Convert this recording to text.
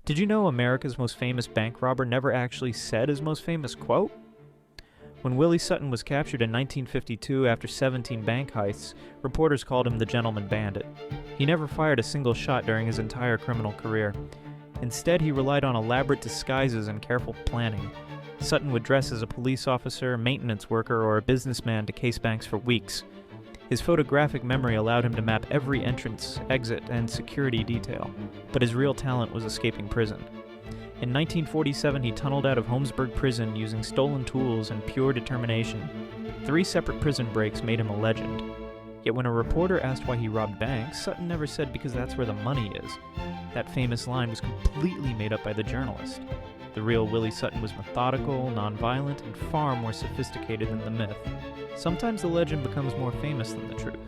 Did you know America's most famous bank robber never actually said his most famous quote? When Willie Sutton was captured in 1952 after 17 bank heists, reporters called him the Gentleman Bandit. He never fired a single shot during his entire criminal career. Instead, he relied on elaborate disguises and careful planning. Sutton would dress as a police officer, maintenance worker, or a businessman to case banks for weeks. His photographic memory allowed him to map every entrance, exit, and security detail, but his real talent was escaping prison. In 1947, he tunneled out of Holmesburg Prison using stolen tools and pure determination. 3 separate prison breaks made him a legend. Yet when a reporter asked why he robbed banks, Sutton never said because that's where the money is. That famous line was completely made up by the journalist. The real Willie Sutton was methodical, nonviolent, and far more sophisticated than the myth. Sometimes the legend becomes more famous than the truth.